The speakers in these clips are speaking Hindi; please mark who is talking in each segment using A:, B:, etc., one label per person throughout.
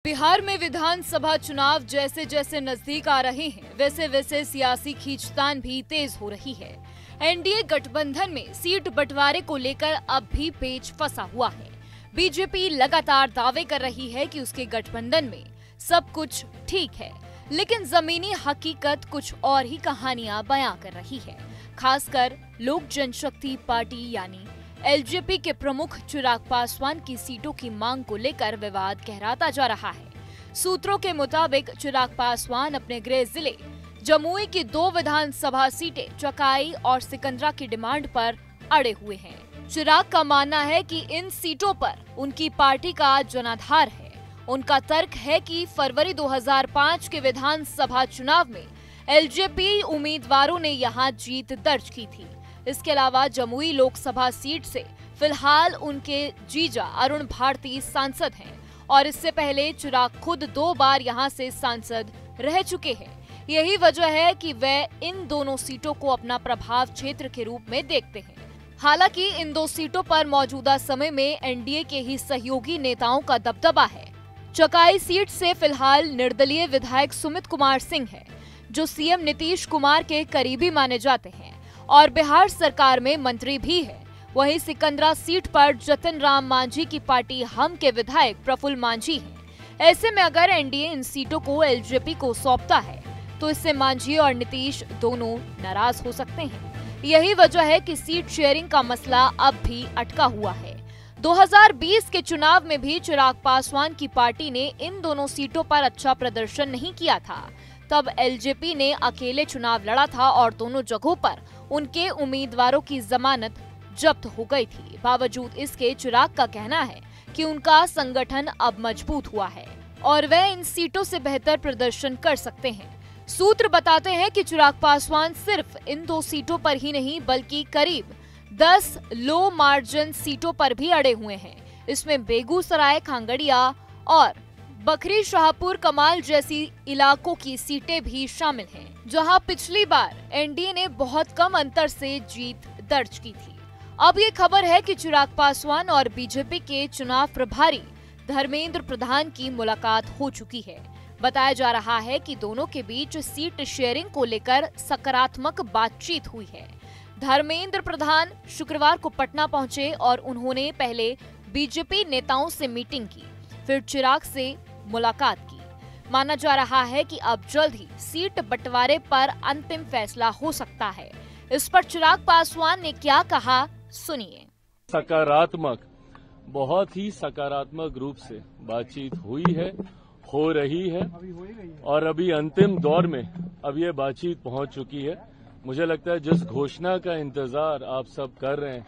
A: बिहार में विधानसभा चुनाव जैसे जैसे नजदीक आ रहे हैं, वैसे वैसे सियासी खींचतान भी तेज हो रही है। एनडीए गठबंधन में सीट बंटवारे को लेकर अब भी पेच फंसा हुआ है। बीजेपी लगातार दावे कर रही है कि उसके गठबंधन में सब कुछ ठीक है, लेकिन जमीनी हकीकत कुछ और ही कहानियां बयां कर रही है। खासकर लोक जनशक्ति पार्टी यानी एलजेपी के प्रमुख चिराग पासवान की सीटों की मांग को लेकर विवाद गहराता जा रहा है। सूत्रों के मुताबिक चिराग पासवान अपने गृह जिले जमुई की 2 विधानसभा सीटें चकाई और सिकंदरा की डिमांड पर अड़े हुए हैं। चिराग का मानना है कि इन सीटों पर उनकी पार्टी का जनाधार है। उनका तर्क है कि फरवरी 2005 के विधानसभा चुनाव में एलजेपी उम्मीदवारों ने यहां जीत दर्ज की थी। इसके अलावा जमुई लोकसभा सीट से फिलहाल उनके जीजा अरुण भारती सांसद हैं और इससे पहले चिराग खुद 2 बार यहां से सांसद रह चुके हैं। यही वजह है कि वे इन दोनों सीटों को अपना प्रभाव क्षेत्र के रूप में देखते हैं। हालांकि इन 2 सीटों पर मौजूदा समय में एनडीए के ही सहयोगी नेताओं का दबदबा है। चकाई सीट से फिलहाल निर्दलीय विधायक सुमित कुमार सिंह है, जो सीएम नीतीश कुमार के करीबी माने जाते हैं और बिहार सरकार में मंत्री भी है। वहीं सिकंदरा सीट पर जतन राम मांझी की पार्टी हम के विधायक प्रफुल्ल मांझी हैं। ऐसे में अगर एनडीए इन सीटों को एलजेपी को सौंपता है तो इससे मांझी और नीतीश दोनों नाराज हो सकते हैं। यही वजह है कि सीट शेयरिंग का मसला अब भी अटका हुआ है। 2020 के चुनाव में भी चिराग पासवान की पार्टी ने इन दोनों सीटों पर अच्छा प्रदर्शन नहीं किया था। तब एलजेपी ने अकेले चुनाव लड़ा था और दोनों जगहों पर उनके उम्मीदवारों की जमानत जब्त हो गई थी। बावजूद इसके चिराग का कहना है कि उनका संगठन अब मजबूत हुआ है और वे इन सीटों से बेहतर प्रदर्शन कर सकते हैं। सूत्र बताते हैं कि चिराग पासवान सिर्फ इन 2 सीटों पर ही नहीं बल्कि करीब 10 लो मार्जिन सीटों पर भी अड़े हुए हैं। इसमें बेगूसराय, खांगड़िया और बखरी शाहपुर कमाल जैसी इलाकों की सीटें भी शामिल हैं, जहां पिछली बार एनडीए ने बहुत कम अंतर से जीत दर्ज की थी। अब ये खबर है कि चिराग पासवान और बीजेपी के चुनाव प्रभारी धर्मेंद्र प्रधान की मुलाकात हो चुकी है। बताया जा रहा है कि दोनों के बीच सीट शेयरिंग को लेकर सकारात्मक बातचीत हुई है। धर्मेंद्र प्रधान शुक्रवार को पटना पहुंचे और उन्होंने पहले बीजेपी नेताओं से मीटिंग की, फिर चिराग से मुलाकात की। माना जा रहा है कि अब जल्द ही सीट बंटवारे पर अंतिम फैसला हो सकता है। इस पर चिराग पासवान ने क्या कहा, सुनिए।
B: सकारात्मक, बहुत ही सकारात्मक रूप से बातचीत हुई है, हो रही है और अभी अंतिम दौर में अब ये बातचीत पहुंच चुकी है। मुझे लगता है जिस घोषणा का इंतजार आप सब कर रहे हैं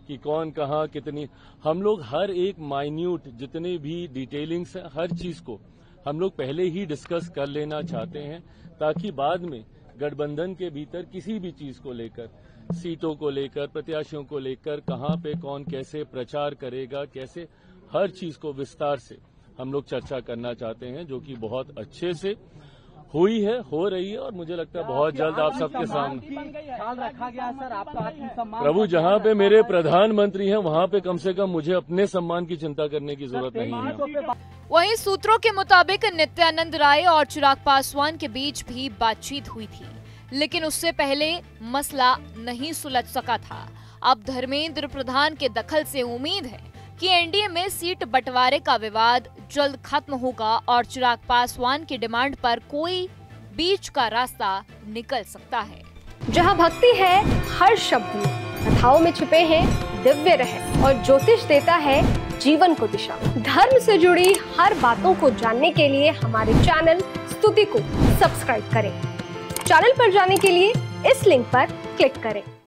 B: कि कौन कहां कितनी, हम लोग हर एक माइन्यूट जितने भी डिटेलिंग्स है हर चीज को हम लोग पहले ही डिस्कस कर लेना चाहते हैं, ताकि बाद में गठबंधन के भीतर किसी भी चीज को लेकर, सीटों को लेकर, प्रत्याशियों को लेकर, कहां पे कौन कैसे प्रचार करेगा, कैसे, हर चीज को विस्तार से हम लोग चर्चा करना चाहते हैं, जो कि बहुत अच्छे से हुई है, हो रही है और मुझे लगता है बहुत जल्द आप सबके सामने
C: ख्याल रखा गया। सर, आपका आत्मसम्मान,
B: प्रभु, जहाँ पे मेरे प्रधानमंत्री हैं वहाँ पे कम से कम मुझे अपने सम्मान की चिंता करने की जरूरत नहीं है।
A: वहीं सूत्रों के मुताबिक नित्यानंद राय और चिराग पासवान के बीच भी बातचीत हुई थी, लेकिन उससे पहले मसला नहीं सुलझ सका था। अब धर्मेंद्र प्रधान के दखल से उम्मीद है कि एनडीए में सीट बंटवारे का विवाद जल्द खत्म होगा और चिराग पासवान की डिमांड पर कोई बीच का रास्ता निकल सकता है।
D: जहां भक्ति है हर शब्द में, कथाओं में छुपे हैं दिव्य रहस्य और ज्योतिष देता है जीवन को दिशा। धर्म से जुड़ी हर बातों को जानने के लिए हमारे चैनल स्तुति को सब्सक्राइब करें। चैनल पर जाने के लिए इस लिंक पर क्लिक करें।